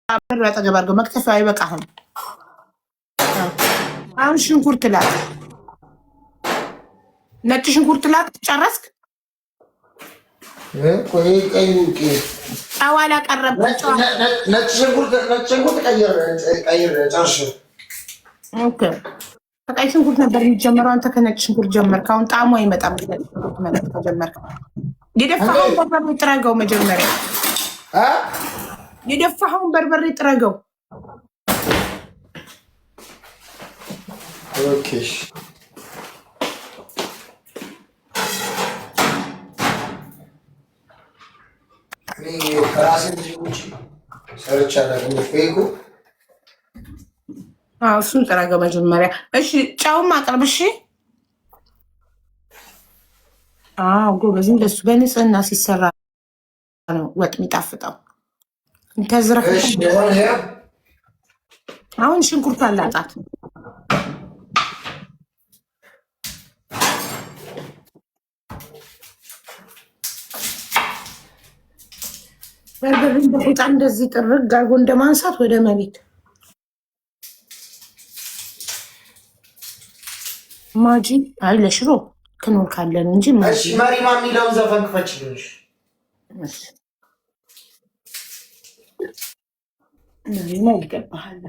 አጠገብ አድርገው መክተፊያ አይበቃህም። አሁን ሽንኩርት ላጥ፣ ነጭ ሽንኩርት ላጥ። ጨረስክ? ጨዋላ ቀረብ። ነጭ ሽንኩርት ቀይር ጨርሽ። ኦኬ ከቀይ ሽንኩርት ነበር የሚጀምረው። አንተ ከነጭ ሽንኩርት ጀመርክ። አሁን ጣዕሙ አይመጣም። ከጀመርክ የደፋኸውን በርበሬ ጥረገው። መጀመሪያ የደፋኸውን በርበሬ ጥረገው። ኦኬ ከራሴ ልጅ ሰርቻለሁ። እሱን ጥረገው መጀመሪያ። እሺ ጨውም አቅርብ። እሺ ጎበዝ። እንደሱ በንጽህና ሲሰራ ነው ወጥ የሚጣፍጠው። ተዝረፍ። አሁን ሽንኩርት አላጣት። በርበሬ በቁጣ እንደዚህ ጥርግ አድርጎ እንደማንሳት ወደ መሬት ማጂ አይ ለሽሮ ክኖር ካለን እንጂ እሺ ማሪማ የሚለውን ዘፈን ክፈችልሽ። ማሪማ ይገባሃል።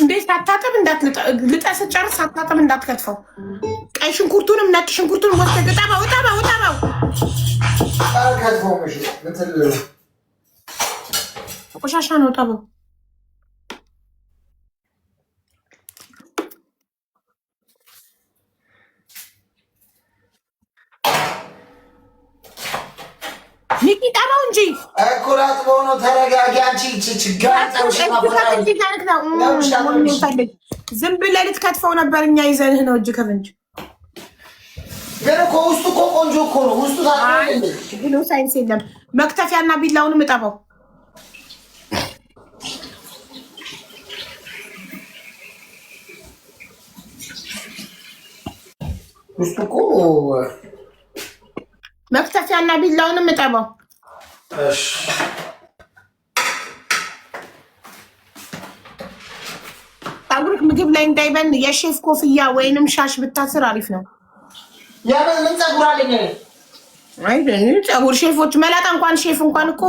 እንዴት ሳታጠብ ልጠስ ጨርስ። ሳታጠብ እንዳትከትፈው። ቀይ ሽንኩርቱንም ነጭ ሽንኩርቱንም ወስደህ እጠበው። ቆሻሻ ነው፣ እጠበው። ሚኪ ጠበው እንጂ እኩላት በሆነ ተረጋጊ። አንቺ ዝም ብለህ ልትከትፈው ነበር። እኛ ይዘንህ ነው እጅ ከፍንጅ። ግን እኮ ውስጡ እኮ ቆንጆ እኮ ነው። ውስጡ ብሎ ሳይንስ የለም። መክተፊያና ቢላውንም እጠበው። ውስጡ እኮ መክተፊያና ቢላውንም እጠበው። እሺ ፀጉርህ ምግብ ላይ እንዳይበን የሼፍ ኮፍያ ወይንም ሻሽ ብታስር አሪፍ ነው። ምን ፀጉር አለኝ? አይ ፀጉር ሼፎች መላጣ እንኳን ሼፍ እንኳን እኮ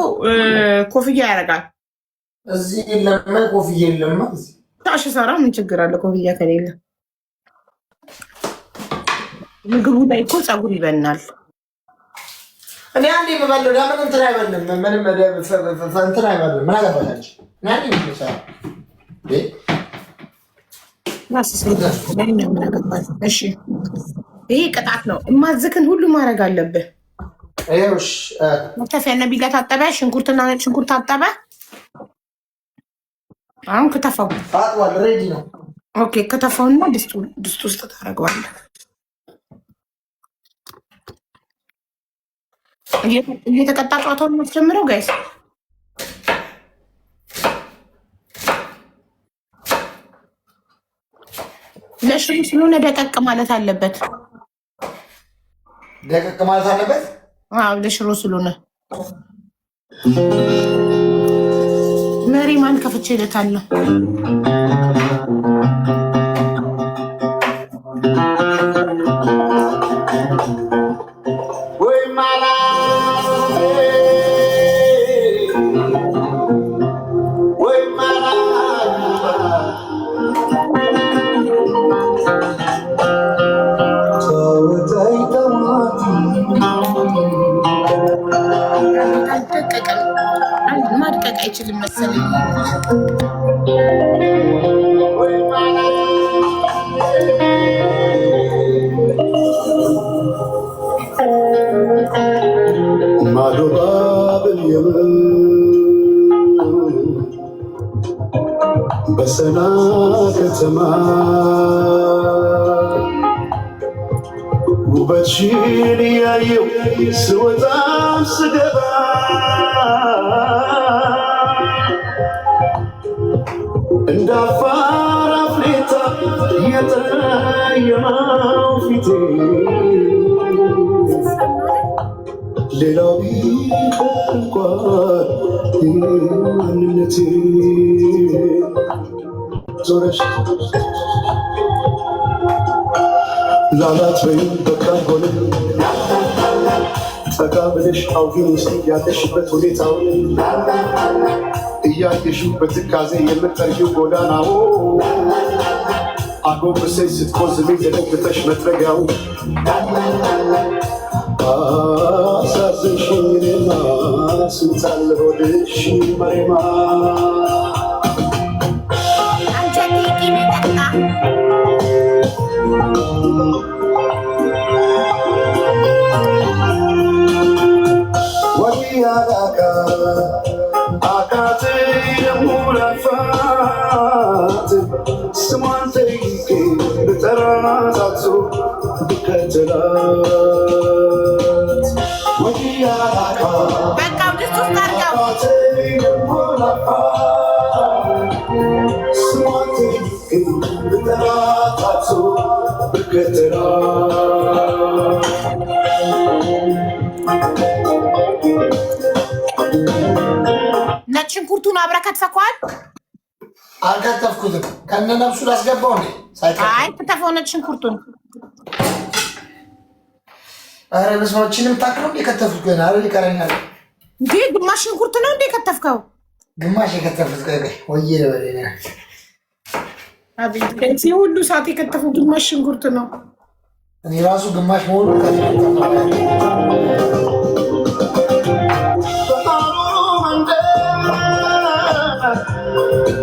ኮፍያ ያደርጋል። እዚህ የለም ኮፍያ የለም። ሻሽ ሰራ ምን ችግር አለ? ኮፍያ ከሌለ ምግቡ ላይ እኮ ፀጉር ይበናል። እኔ አንዴ በባለው ለምን እንትን አይበልም? ምንም እንትን አይበልም። ምን አገባሽ? ናኒ ምንሰራ እሺ ይሄ ቅጣት ነው። እማዝክን ሁሉ ማድረግ አለብህ። መክተፊያና ቢላ ታጠበ፣ ሽንኩርትና ነጭ ሽንኩርት ታጠበ። አሁን ከተፋው ታጥቧል፣ ሬዲ ነው። ኦኬ ከተፋውና ድስት ውስጥ ታደርገዋለህ። እየተቀጣ ጨዋታውን የምትጀምረው ጋይስ ለሽሩ ስለሆነ ደቀቅ ማለት አለበት። ደቀቅ ማለት አለበት። አዎ ለሽሮ ስለሆነ መሪ ማን ከፍቼ እልታለሁ። ማድቀቅ አይችልም መሰለኝ። ማዶ ባብል የመን በሰና ከተማ ውበትሽን እያየው ስወጣም ስገባ እንደ አፋር አፍሌታ የጠየመው ፊቴ ሌላው ቢቀር እንኳን ማንነቴ ዞረሽ ላላት በይም በቃ ሆነ ጠጋ ብለሽ አውጊኝ እስቲ ያለሽበት ሁኔታውን እያየሽው በትካዜ የምትጠርጊው ጎዳናው አጎንብሰሽ ስትቆዝሚ ተደግፈሽ መጥረጊያው አሳዘንሽኝ እኔማ ስንታለ ሆድሽ መሬማ ወዲያዳካ አካቴ የሙላፋት ስሟን ጠይቄ ብጠራታቱ ብከተላት ወዲያዳካ አካቴ የሙላፋት ስሟን ጠይቄ ብጠራታቱ ብከተላት ነጭ ሽንኩርቱን አብረህ ከትፈኸዋል? አልከተፍኩትም። ከነ ነፍሱ ላስገባው ነው ሳይከተፍ። አይ ከተፈው ነጭ ሽንኩርቱን። አረ ለሰዎችንም ታክለው የከተፍኩት ገና አይደል ይቀረኛል። እንዴ ግማሽ ሽንኩርት ነው እንዴ ከተፍከው? ግማሽ የከተፍኩት ወይ ወይኔ አቤት ከዚህ ሁሉ ሰዓት የከተፈው ግማሽ ሽንኩርት ነው። እኔ ራሱ ግማሽ መሆኑ ከተፈው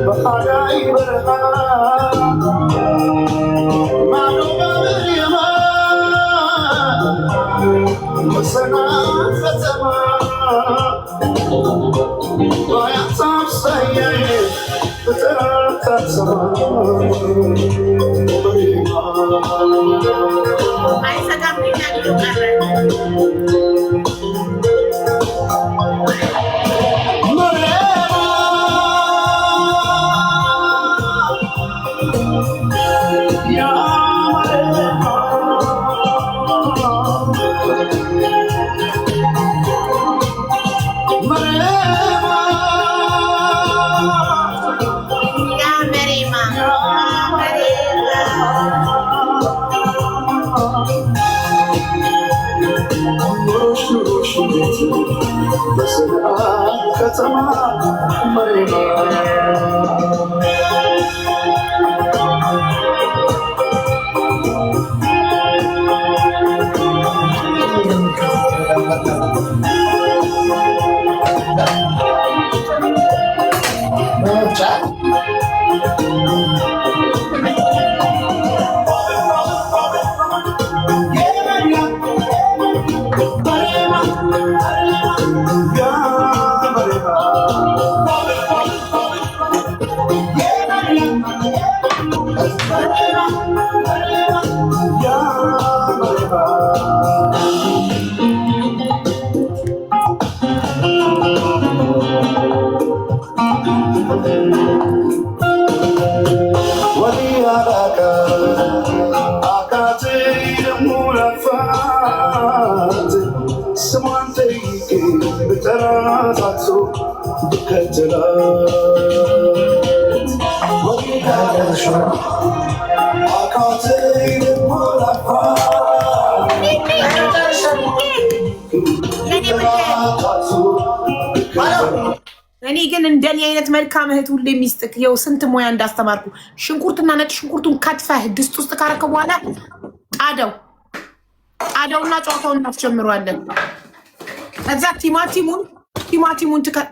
በሃዳይ በረሃ ማዶ በርየማ መሰናት ከተማ ባያሳብሳያይ በተራካሰማ አይሰጋም ያለው ቀረ ከተማ መሬማ ስሟን ጠይቄ ብጠራታቱ ብከተላት አካቴ እኔ ግን እንደኔ አይነት መልካም እህት ሁሌ የሚስጥክ የው ስንት ሙያ እንዳስተማርኩ ሽንኩርትና ነጭ ሽንኩርቱን ከትፈህ ድስት ውስጥ ካረከ በኋላ ጣደውና ጨዋታውን እናስጀምረዋለን። ከዛ ቲማቲሙን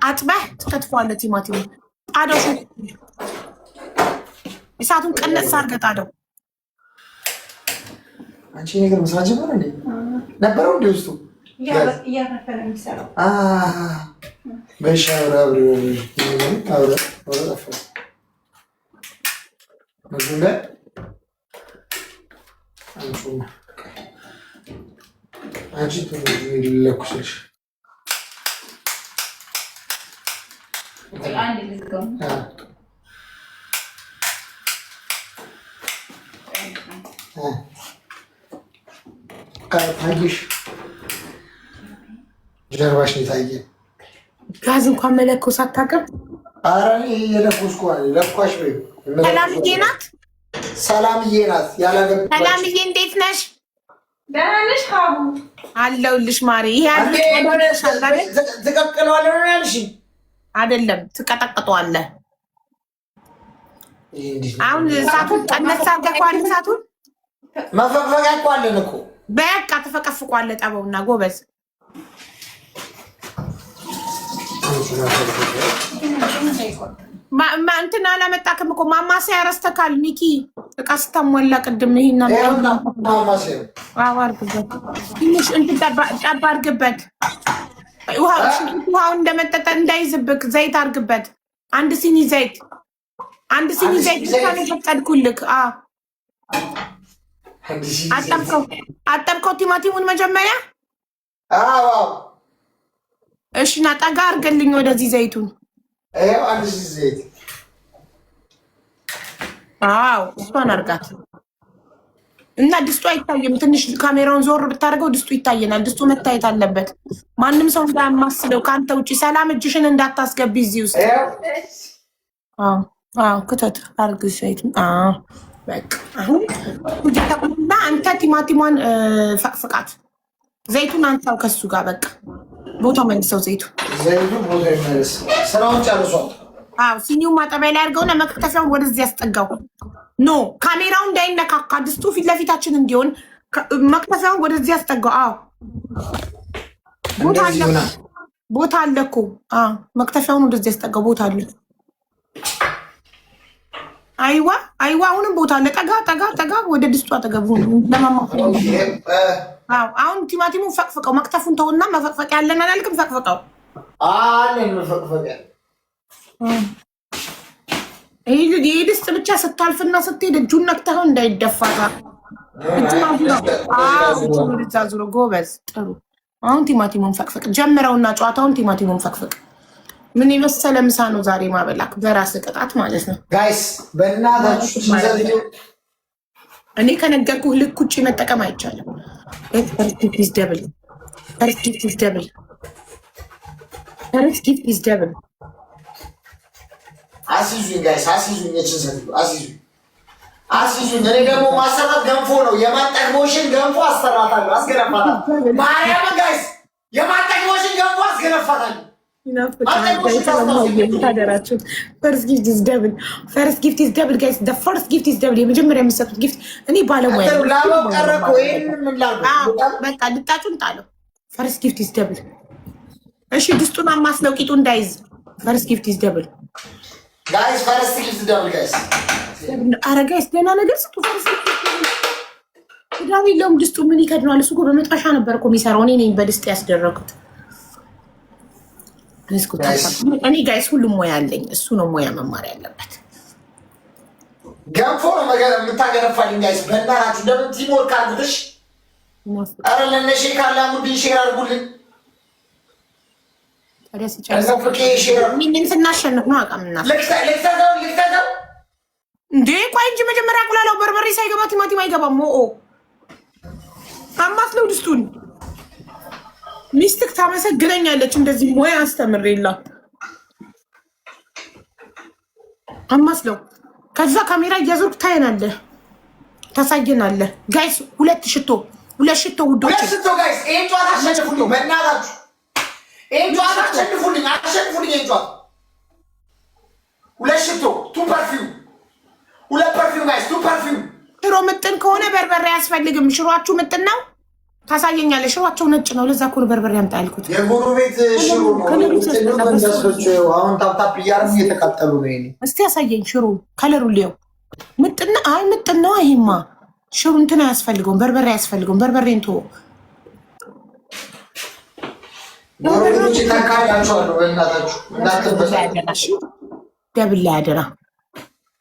አጥበህ ትከትፈዋለህ። ቲማቲሙን ጣደው እሳቱን ቀነስ አድርገህ ጣደው። አንቺ ነገር መስራት ጀመረ እንዴ? ነበረው እንዴ ውስጡ እያረፈ ነው የሚሰራው። በሻውራ አብረ አንቺ ለኩስልሽ አንድ ልዝጋው። ታየሽ ጀርባሽ ነው የታየ። ጋዝ እንኳን መለኮስ አታውቅም። ኧረ እኔ የለኮስኩ ለኳሽ በይ። ሰላምዬ ናት። ሰላምዬ ናት ያላገባች። ሰላምዬ እንዴት ነሽ? ደህና ነሽ? ሀቡ አለሁልሽ ማሪ። ይሄ ትቀቅለዋለህ ነው ያልሽኝ? አይደለም ትቀጠቅጠዋለህ። አሁን እሳቱን ቀነስ አድርገህ እኮ እሳቱን መፈቅፈቂያ እኮ አለን እኮ። በቃ ትፈቀፍቋለህ። ጠበውና ጎበዝ። እንትን አላመጣክም እኮ ማማሰያ ረስተካል። ሚኪ እቃ ስታሟላ ቅድም ይሄና አርግበት፣ ትንሽ እንትን ጠብ አርግበት። ውሃውን እንደመጠጠ እንዳይዝብክ ዘይት አርግበት። አንድ ሲኒ ዘይት ብቻ ነው የፈቀድኩልክ። አጠብከው ቲማቲሙን መጀመሪያ። እሺ ና ጠጋ አርገልኝ ወደዚህ ዘይቱን። አንድ ሲኒ ዘይት እሷን አርጋት እና ድስቱ አይታይም። ትንሽ ካሜራውን ዞር ብታደርገው ድስቱ ይታየናል። ድስቱ መታየት አለበት። ማንም ሰው እንዳያማስለው ከአንተ ውጭ። ሰላም እጅሽን እንዳታስገቢ እዚህ ውስጥ። ክተት አርግ ዘይቱን። በቃ አሁን እና አንተ ቲማቲሟን ፈቅፍቃት። ዘይቱን አንሳው ከሱ ጋር በቃ ቦታው መልሰው። ዘይቱ ቦታ ይመለስ። ስራውን ጨርሷል። ሲኒው ማጠቢያ ላይ አድርገውና መክተፊያውን ወደዚህ ያስጠጋው። ኖ ካሜራው እንዳይነካካ ድስቱ ፊት ለፊታችን እንዲሆን መክተፊያውን ወደዚህ ያስጠጋው። ቦታ አለ እኮ። መክተፊያውን ወደዚህ ያስጠጋው። ቦታ አለ። አይዋ አሁንም ቦታ አለ። ጠጋ ወደ ድስቱ አጠገቡ ለማማፈር። አሁን ቲማቲሙን ፈቅፍቀው። መክተፉን ተውና መፈቅፈቅ ያለን አላልክም? ፈቅፍቀው አለን መፈቅፈቅ። ይሄ ድስት ብቻ ስታልፍና ስትሄድ እጁን ነክተኸው እንዳይደፋታ። እጁን ዙሮ ጎበዝ። ጥሩ። አሁን ቲማቲሙን ፈቅፍቅ ጀምረውና ጨዋታውን ቲማቲሙን ፈቅፍቅ። ምን የመሰለ ምሳ ነው ዛሬ ማበላክ። በራስ ቅጣት ማለት ነው። ጋይስ በእናታችሁ እኔ ከነገርኩህ ልክ ውጭ መጠቀም አይቻልም። ፈርስት ጊፍት ኢዝ ደብል። አስይዙኝ ጋይስ፣ አስይዙኝ። የችን ሰው አስይዙኝ። እኔ ደግሞ ማሰራት ገንፎ ነው። የማጠግቦሽን ገንፎ አሰራታለሁ፣ አስገነፋታለሁ። ማርያምን ጋይስ የማጠግቦሽን ገንፎ አስገነፋታለሁ። ታደራችሁት። ፈርስት ጊፍት ኢዝ ደብል ጋይስ። ፈርስት ጊፍት ኢዝ ደብል። የመጀመሪያ የምትሰጡት ጊፍት እኔ ባለሙያ በቃ ልጣጩን ጣለው። ፈርስት ጊፍት ኢዝ ደብል። እሺ ድስቱን አማስለው ቂጡ እንዳይዝ። ፈርስት ጊፍት ኢዝ ደብል ጋይስ። ፈርስት ጊፍት ደብል ጋይስ። ኧረ ጋይስ ደህና ነገር ስጡ። ክዳን የለውም ድስቱ። ምን ይከድነዋል? እሱ እኮ በመጥበሻ ነበር እኮ የሚሰራው። እኔ ነኝ በድስት ያስደረጉት። እኔ ጋይስ ሁሉም ሙያ አለኝ። እሱ ነው ሙያ መማር ያለበት። ገንፎ ነው የምታገነፋልኝ ጋይስ። በእናታችሁ እንደምን ቲሞር ካልኩትሽ። ኧረ ለነሼ ካላሙድን ሼር አድርጉልኝ። ስናሸንፍ ነው አቃምና ልክተተው እንዴ። ቆይ እንጂ መጀመሪያ ቁላለው። በርበሬ ሳይገባ ቲማቲም አይገባም። አማስለው ድስቱን። ሚስትክ ታመሰግነኛለች እንደዚህ ሙያ አስተምሬላት። አማስለው። ከዛ ካሜራ እያዞርክ ታየናለህ፣ ታሳየናለህ። ጋይስ ሁለት ሽቶ ውዶች፣ ሁለት ሽቶ ጋይስ። ይሄን ጨዋታ አሸንፉልኝ በእናታችሁ። ይሄን ጨዋታ አሸንፉልኝ። ይሄን ጨዋታ ሁለት ሽቶ፣ ቱ ፐርፊውም፣ ሁለት ፐርፊውም ጋይስ፣ ቱ ፐርፊውም። ሽሮ ምጥን ከሆነ በርበሬ አያስፈልግም። ሽሮአችሁ ምጥን ነው ታሳየኛለህ። ሽሮአቸው ነጭ ነው። ለዛ እኮ ነው በርበሬ አምጣ ያልኩት። የጎረቤት ሽሮ ነው። አሁን ታፕታፕ እያደረጉ እየተቃጠሉ ነው። ይሄኔ እስቲ ያሳየኝ ሽሮ ከለሩ ሊየው። ምጥን ምጥን ነው። ይሄማ ሽሮ እንትን አያስፈልገውም፣ በርበሬ አያስፈልገውም። በርበሬን ተወው። ጎረቤቶች ታካያቸዋለሁ። በእናታችሁ እንዳትበሳችሁ። ደብል ላይ አደራ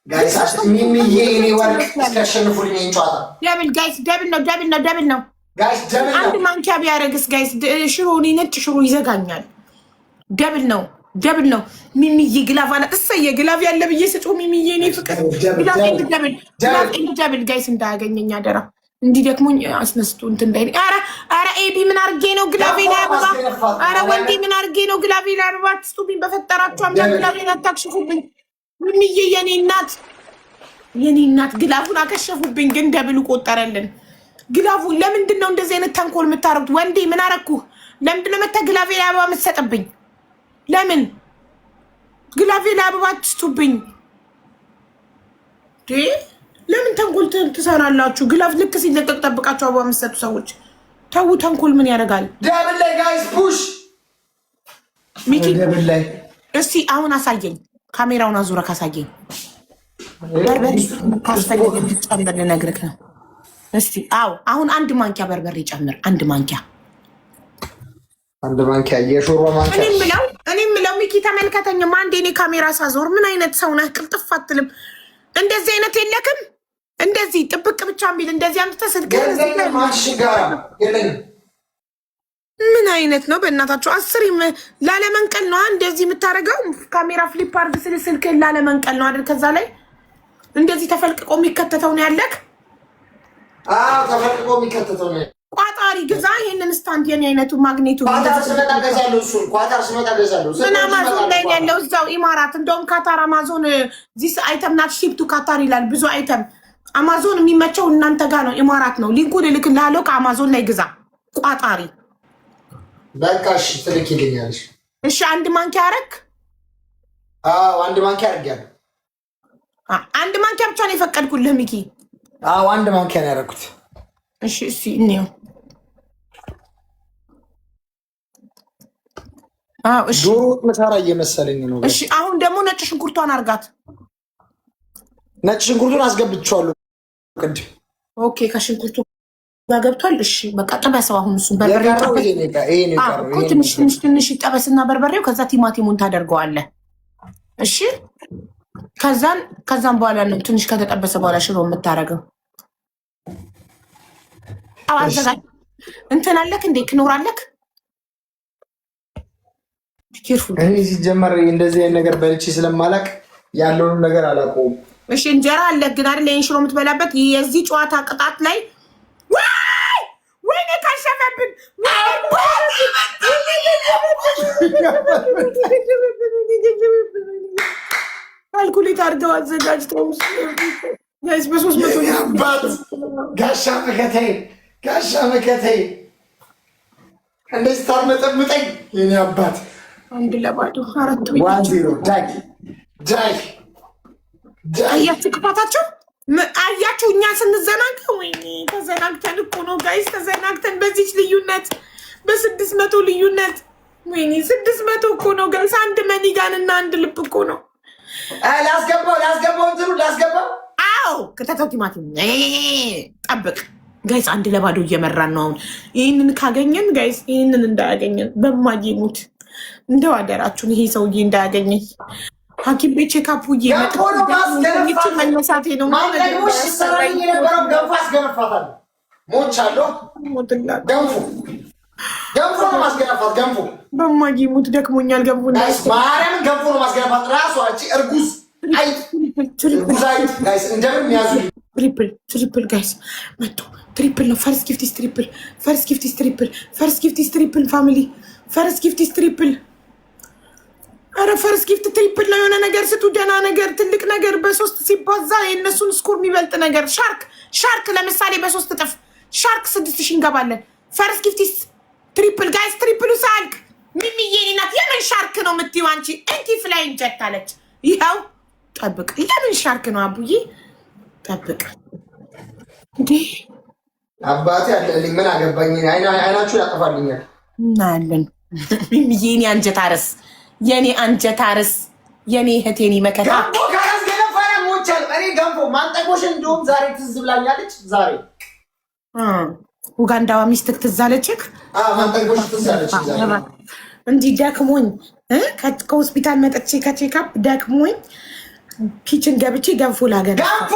ጋይስ። ሚሚዬ እኔ ወርቅ እስካሸንፉልኝ ይሄን ጨዋታ። ደብል ጋይስ፣ ደብል ነው። ጋይስ ደብል ነው። አንድ ማንኪያ ቢያደርግስ ጋይስ ሽሮ እኔ ነጭ ሽሮ ይዘጋኛል። ደብል ነው ደብል ነው። ሚሚዬ ግላቭ አለ እሰየ ግላቭ ያለ ብዬ ስጮህ ሚሚዬ እኔ ፍቅር ግላቭ ደብል ጋይስ እንዳያገኘኝ አደራ። እንዲህ ደክሞኝ አስነስቶ እንትን እንዳይ። ኧረ ኤቢ ምን አድርጌ ነው ግላቬ ላይ አበባ? ኧረ ወንዴ ምን አድርጌ ነው ግላቬ ላይ አበባ? አትስጡብኝ በፈጠራችሁ አምላክ። ግላቬን አታክሽፉብኝ ሚሚዬ የኔ እናት ግላቡን አከሸፉብኝ። ግን ደብሉ ቆጠረልን። ግላቡን ለምንድን ነው እንደዚህ አይነት ተንኮል የምታረጉት? ወንዴ ምን አረኩ? ለምንድን ነው መተህ ግላቬ ላይ አበባ የምትሰጥብኝ? ግላቬ ላይ አበባ አትስጡብኝ። ለምን ተንኮል ትሰራላችሁ? ግላፍ ልክ ሲለቀቅ ጠብቃችሁ አበባ የምትሰጡ ሰዎች ተው። ተንኮል ምን ያደርጋል? ደብል ላይ ጋይስ ፑሽ ሚኪ ደብል ላይ እስቲ አሁን አሳየኝ። ካሜራውን አዙረ ካሳየኝ በርበሬ ካስፈለገ እንድጨምር ልነግርህ ነው። እስቲ አሁን አንድ ማንኪያ በርበሬ ጨምር። አንድ ማንኪያ የሾርባ ማንኪያ። እኔ የምለው ሚኪ ተመልከተኝማ አንዴ። እኔ ካሜራ ሳዞር ምን አይነት ሰው ነህ? ቅልጥፍ አትልም? እንደዚህ አይነት የለክም? እንደዚህ ጥብቅ ብቻ የሚል እንደዚህ አምጥተህ ስልክ ምን አይነት ነው? በእናታችሁ አስሪም ላለመንቀል ነው እንደዚህ የምታደርገው። ካሜራ ፍሊፕ አርግ ስል ስልክህን ላለመንቀል ነው አይደል? ከዛ ላይ እንደዚህ ተፈልቅቆ የሚከተተው ነው ያለክ። ተፈልቅቆ የሚከተተው ነው። ቋጣሪ ግዛ ይሄንን ስታንድ። የኔ አይነቱ ማግኔቱ ኳታር ስመጣ ገዛለሁ። ምን አማዞን ላይ ያለው እዛው ኢማራት። እንደውም ካታር አማዞን ዚስ አይተም ናት ሺፕ ቱ ካታር ይላል። ብዙ አይተም አማዞን የሚመቸው እናንተ ጋር ነው፣ ኢማራት ነው። ሊንኩን እልክልሃለሁ። ከአማዞን ላይ ግዛ ቋጣሪ። በቃ እሺ ትልኪልኛለሽ። እሺ አንድ ማንኪያ አረክ? አንድ ማንኪያ አድርጊያለሁ። አንድ ማንኪያ ብቻ ነው የፈቀድኩልህ ሚኪ? አንድ ማንኪያ ነው ያደረኩት። እሺ እሺ እንየው። እሺ ዶሮ ወጥ መሰራ እየመሰለኝ ነው። እሺ አሁን ደግሞ ነጭ ሽንኩርቷን አርጋት። ነጭ ሽንኩርቱን አስገብቼዋለሁ ቅድም። ኦኬ ከሽንኩርቱ ጋር ገብቷል። እሺ በቃ ጥበሰው። አሁን እሱን በርበሬ ትንሽ ይጠበስና በርበሬው፣ ከዛ ቲማቲሙን ታደርገዋለህ። እሺ ከዛም በኋላ ነው ትንሽ ከተጠበሰ በኋላ ሽሮ የምታደርገው። አዘጋጅ እንትን አለክ እንዴ? ክኖር አለክ? እኔ ሲጀመር እንደዚህ አይነት ነገር በልቼ ስለማላቅ ያለውንም ነገር አላውቀውም። እሺ እንጀራ አለክ ግን አይደል? ይሄን ሽሮ የምትበላበት የዚህ ጨዋታ ቅጣት ላይ ወይኔ ካሸፈብን ካልኩሌት አድርገው አዘጋጅተው ጋይስ በ300 ጋሻ መከተይ እንደዚህ ታርመጠምጠኝ የኔ አባት። 1-0 4 አያችሁ ክፋታቸው። አያችሁ እኛ ስንዘናጋ፣ ወይኔ ተዘናግተን እኮ ነው ጋይስ፣ ተዘናግተን በዚች ልዩነት በ600 ልዩነት። ወይኔ 600 እኮ ነው ጋይስ። አንድ መኒጋን እና አንድ ልብ እኮ ነው። ላስገባው። ከተተው ቲማቲም ጠብቅ ጋይስ። 1-0 እየመራን ነው አሁን። ይህንን ካገኘን ጋይስ፣ ይህንን እንዳያገኘን በማየሙት እንደው አደራችሁን፣ ይሄ ሰውዬ እንዳያገኘኝ። ሐኪም ቤት ቼካፕ መነሳቴ ነው። በማየሙት ደክሞኛል። ገንፎ ማርያምን ገንፎ ነው ማስገነፋት። ራሷ እርጉዝ ትሪፕል ጋይስ መጡ። ትሪፕል ነው። ፈርስት ጊፍት ኢዝ ትሪፕል። ፋሚሊ ፈርስት ጊፍት ኢዝ ትሪፕል። አረ ፈርስት ጊፍት ትሪፕል ነው። የሆነ ነገር ስጡ፣ ደህና ነገር፣ ትልቅ ነገር። በ3 ሲባዛ የእነሱን ስኮር የሚበልጥ ነገር። ሻርክ ለምሳሌ በ3 እጥፍ ሻርክ 6000 እንገባለን። ፈርስት ጊፍት ኢዝ ትሪፕል ጋይስ። ትሪፕሉ ሳልክ ሚሚዬ ናት። የምን ሻርክ ነው የምትይው አንቺ? እንኪ ፍላይንግ ጀት አለች። ይኸው ጠብቅ። ለምን ሻርክ ነው አቡዬ? ጠብቅ እንዴ አባቴ አለልኝ። ምን አገባኝ? አይናችሁ ያጠፋልኛል። እናያለን። የኔ አንጀት አርስ፣ የኔ አንጀት አርስ፣ የኔ እህቴን መከታ ገንፎ ካላስገነፋ ሞቻል። እኔ ገንፎ ማንጠቆሽን እንደውም ዛሬ ትዝ ብላኛለች። ዛሬ ኡጋንዳዋ ሚስትክ ትዝ አለችክ? ማንጠቆሽ ትዝ አለች። እንዲህ ደክሞኝ ከሆስፒታል መጥቼ ከቼካፕ ደክሞኝ ኪችን ገብቼ ገንፎ ላገር ገንፎ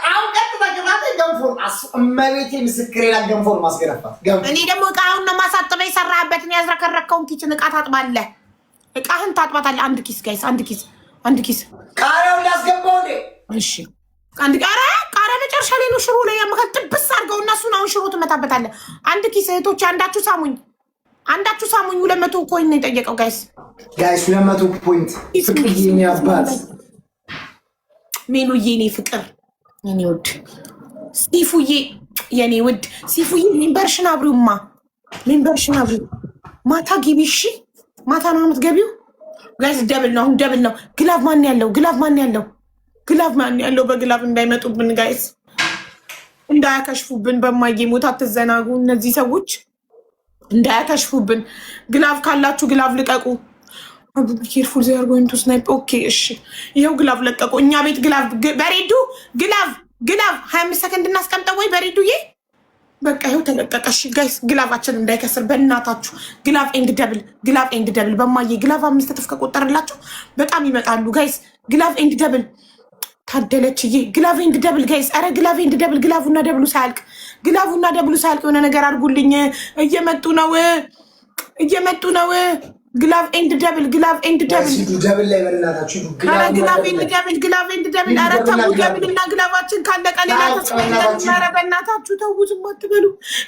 አሁን ቀጥታ ቅጣት ገንፎ እመቤቴ ምስክሬ ላይ ገንፎ ማስገረፋት ገንፎ። እኔ ደግሞ እቃውን ነው ማሳጥበው የሰራህበትን ያዝረከረከውን ኪችን እቃ ታጥባለህ። እቃህን ታጥባታለህ። አንድ ኪስ ጋይስ፣ አንድ ኪስ ቃሪያውን ላስገባው እንዴ? እሺ አንድ ቃሪያ መጨረሻ ላይ ነው ሽሮ ላይ ያመካል። ጥብስ አድርገው እና እሱን አሁን ሽሮ ትመታበታለህ። አንድ ኪስ እህቶች፣ አንዳችሁ ሳሙኝ 200 ኮይን ነው የጠየቀው ጋይስ 200 ፖይንት። ፍቅርዬ የኔ አባት ሜሉዬ የኔ ፍቅር የኔ ውድ ሲፉዬ የኔ ውድ ሲፉዬ ሜምበርሽን አብሪውማ ሜምበርሽን አብሪው። ማታ ግቢ እሺ። ማታ ነው የምትገቢው ጋይስ። ደብል ነው አሁን ደብል ነው። ግላቭ ማን ያለው? በግላቭ እንዳይመጡብን ጋይስ፣ እንዳያከሽፉብን። በማዬ ሞት አትዘናጉ። እነዚህ ሰዎች እንዳያከሽፉብን። ግላቭ ካላችሁ ግላቭ ልቀቁ። ኬርፉል ዜር ጎይንግ ቱ ስናይፕ። ኦኬ እሺ፣ ይኸው ግላቭ ለቀቁ። እኛ ቤት ግላቭ በሬዱ ግላቭ 25 ሰከንድ እናስቀምጠው ወይ በሬዱዬ። በቃ ይኸው ተለቀቀ። እሺ ጋይስ፣ ግላቫችን እንዳይከስር በእናታችሁ። ግላቭ ኤንድ ደብል በማዬ ግላቭ 5 እጥፍ ከቆጠርላችሁ በጣም ይመጣሉ ጋይስ። ግላቭ ኤንድ ደብል ታደለችዬ። ግላቭ ኤንድ ደብል ጋይስ። አረ ግላቭ ኤንድ ደብል፣ ግላቡና ደብሉ ሳያልቅ የሆነ ነገር አድርጉልኝ። እየመጡ ነው። ግላቭ ኤንድ ደብል ደብል ላይ በእናታችሁ ግላቭ ኤንድ ደብል። አረ ተው ደብል እና ግላቫችን ካለቀ ሌላ ተስፋ። አረ በእናታችሁ ተው፣ ዝም አትበሉ።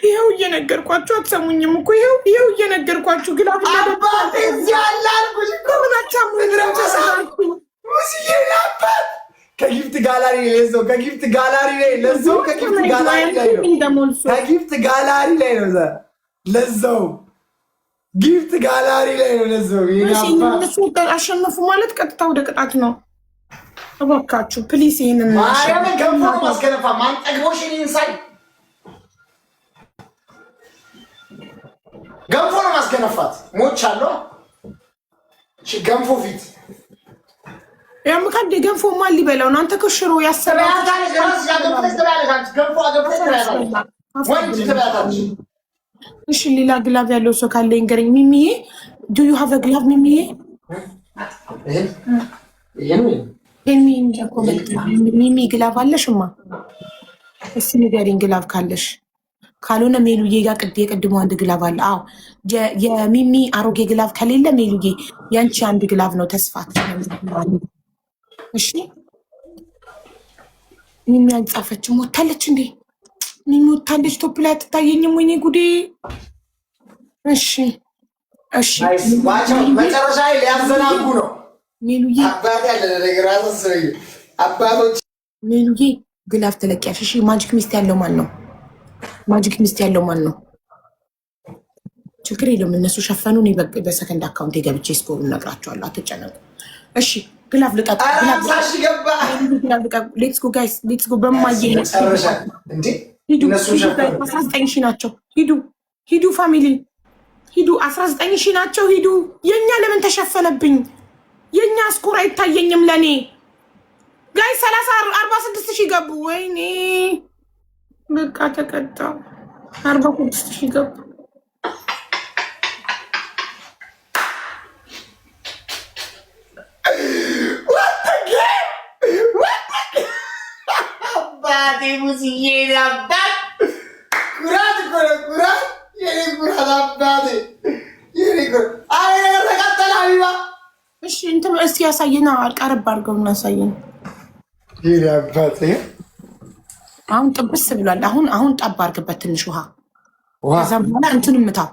ይኸው እየነገርኳችሁ አትሰሙኝም እኮ። ይኸው እየነገርኳችሁ ግላቭ እና አባቴ እዚህ አለ አልኩሽ እኮ። ምናቻሙ ተሰራችሁ ሙዚዬ ነበር ከጊፍት ጋላሪ ለዘው ከጊፍት ጋላሪ ላይ ለዘው ከጊፍት ጋላሪ ላይ ነው ለዘው ጊፍት ጋላሪ ላይ ነው ለዘው። አሸነፉ ማለት ቀጥታ ወደ ቅጣት ነው። እባካችሁ ፕሊስ ይሄንን ማርያምን ገንፎ ነው ማስገነፋ። ማን ጠግቦሽ ኢንሳይድ ገንፎ ነው ማስገነፋት። ሞቻለሁ። እሺ ገንፎ ፊት ያምካደ ገንፎ ማን ሊበላው ነው? አንተ ከሽሮ ያሰራው እሺ ሌላ ግላቭ ያለው ሰው ካለ ይንገረኝ። ሚሚዬ ዱ ዩ ሃቭ አ ግላቭ? ሚሚዬ ሚሚ ግላቭ አለሽማ? እስኪ ንገሪኝ ግላቭ ካለሽ። ካልሆነ ሜሉዬ ጋር የቅድሞ አንድ ግላቭ አለ። አዎ የሚሚ አሮጌ ግላቭ ከሌለ ሜሉዬ ያንቺ አንድ ግላቭ ነው። ተስፋት እሺ ሚሚ አልጻፈችም። ወታለች እንዴ? ሚሚ ወታለች። ቶፕ ላይ አትታየኝም። ወይኔ ጉዴ። እሺ መጨረሻ ሊያዘናጉ ነው ሜሉዬ። ሜሉዬ ግላቭ ተለቂያሽ። እሺ ማጂክ ሚስት ያለው ማን ነው? ችግር የለውም እነሱ ሸፈኑ። እኔ በሰከንድ አካውንት የገብቼ ስኮር እነግራቸዋለሁ። አትጨነቁ። እሺ ግላቭ ልቀቁ። ሌትስ ጎ ጋይስ፣ ሌትስ ጎ። በማየ 19 ሺህ ናቸው። ሂዱ ፋሚሊ ሂዱ። 19 ሺህ ናቸው። ሂዱ። የኛ ለምን ተሸፈነብኝ? የኛ ስኮር አይታየኝም ለኔ ጋይስ። 46 ሺህ ገቡ። ወይኔ በቃ ተቀጣው። 46 ሺህ ገቡ። ሙዚዬ አባት ኩራት ኩራት የኔ ኩራት አባቴ የኔ ኩራት። አይ ተቀጠለ ሀቢባ። እሺ እንትን እስቲ ያሳየና አልቀረብ አድርገው እናሳየን። የኔ አባቴ አሁን ጥብስ ብሏል። አሁን ጠብ አድርግበት ትንሽ ውሃ። ከዛም በኋላ እንትን ምታው